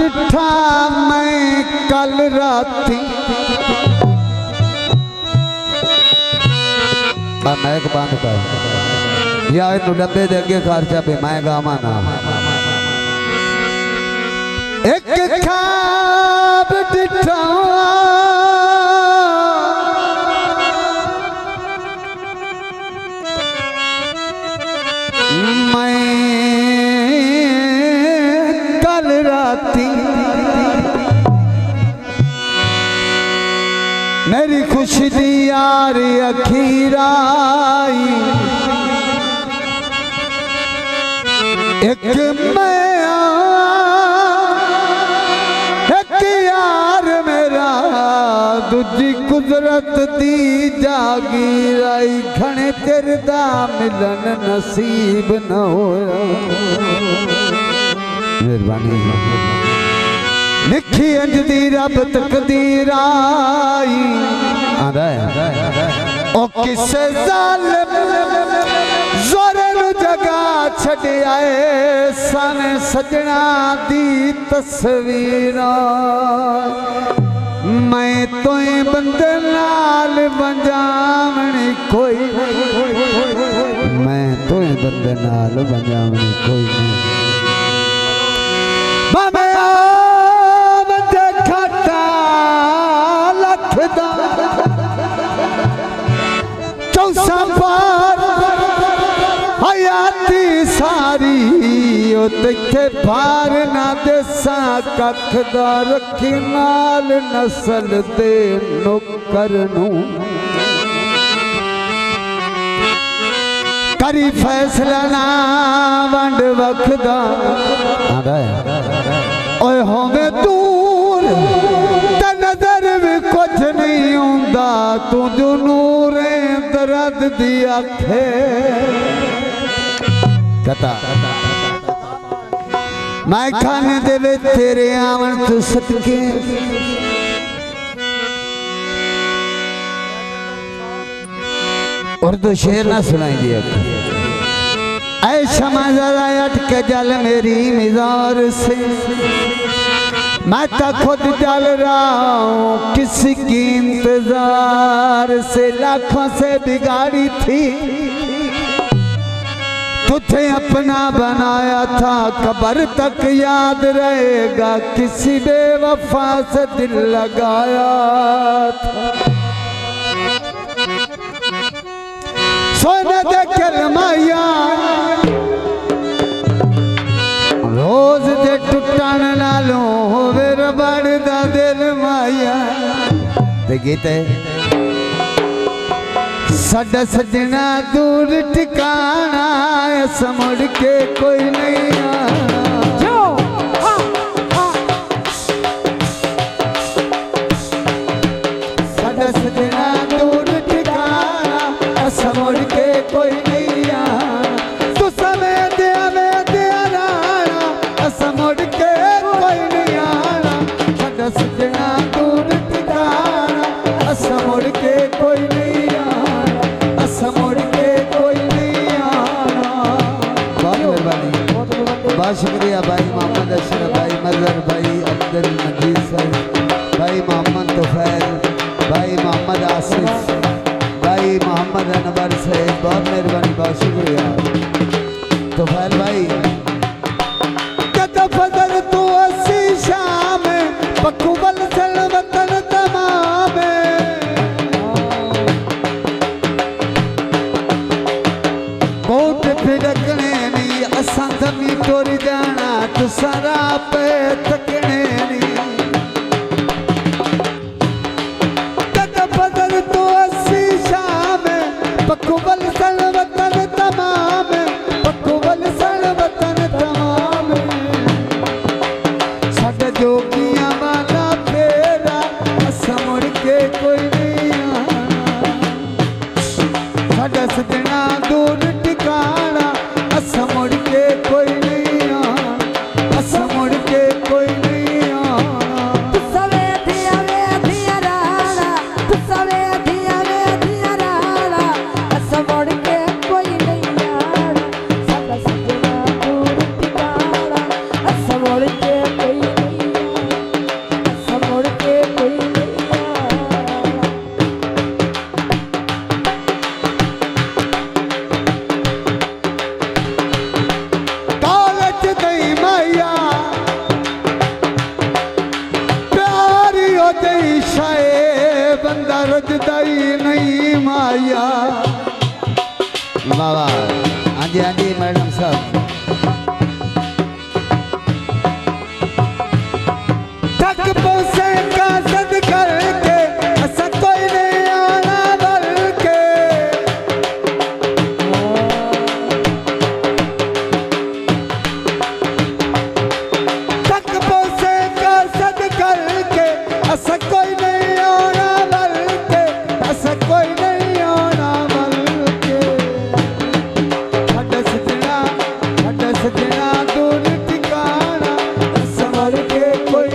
डिठा मैं कल राती मैं एक बात कर या इन डब्बे दे अगे खर्चा पे मैं गावा ना एक खाब डिठा मेरी खुशी दी यार अखीराई एक मैं एक यार मेरा दूजी कुदरत दी जागीर आई घने तेरे दा मिलन नसीब न होया मेहरबानी लिखी अंजदी रब तकदीर आई आदा ओ किसे जालिम जोरे नु जगा छड़ आए सन सजना दी तस्वीर मैं तोए बंदे नाल बंजावनी कोई मैं तोए बंदे नाल बंजावनी कोई नहीं चौसा पार हयाती सारी ओ तिथे पार ना देसा कखदा रखी नाल नस्ल दे नौकर नू करी फैसला ना वंड वखदा ओए होवे दूर ते नजर भी कुछ नहीं आंदा तू जो नूरे दर्द दी आखे कता मैं खाने दे वे तेरे आवन तू सदके और तो शेर ना सुनाई दिया ऐसा मजा अटके जल मेरी मिजार से मैं तो खुद जल रहा हूँ किसी की इंतजार से लाखों से बिगाड़ी थी तुझे अपना बनाया था कब्र तक याद रहेगा किसी बेवफा से दिल लगाया था सोने दे कलमाया रोज दे टुटन नालों होवे रबड़ दा दिल माया ते गीत साडा सजना दूर ठिकाना समुड़ के कोई नहीं आना साडा सजना दूर ठिकाना समुड़ के कोई नहीं आना तू समय दिया मैं दिया राना समुड़ के कोई नहीं आना साडा सजना दूर ठिकाना समुड़ के कोई नहीं आना समुड़ के कोई नहीं आना। बहुत मेहरबानी बहुत शुक्रिया भाई मोहम्मद अशरफ भाई मजहर भाई अब्दुल मजीद साहब भाई मोहम्मद तुफैल भाई मोहम्मद आसिफ भाई मोहम्मद अनवर साहब बहुत मेहरबानी बहुत शुक्रिया तुफैल भाई फजल तू असी शाम पकुबल सल वतन तमाम कोट फिरकने नी असां थमी टोर जाना तू सारा पे तकने नी फजल तू असी शाम पकुबल सल वतन तमाम पकुबल सल वतन तमाम जोगियां वाला फेरा समुड़ के कोई नहीं आना साडा सजना दूर ठिकाना समुड़ के कोई नहीं आना समुड़ के कोई नहीं आना तू सवे दिया राणा तू सवे दिया राणा समुड़ के कोई नहीं आना साडा सजना दूर ठिकाना समुड़ के कोई नहीं रजदा ही नहीं माया। वाह वाह, हाँ जी मैडम साहब। थक पोसे का सद करके ऐसा कोई नहीं आना बल्कि। थक पोसे का सद करके ऐसा कोई नहीं आना बल्कि, ऐसा कोई नहीं आना बल्कि। हट सजना दूर ठिकाना, संभल के कोई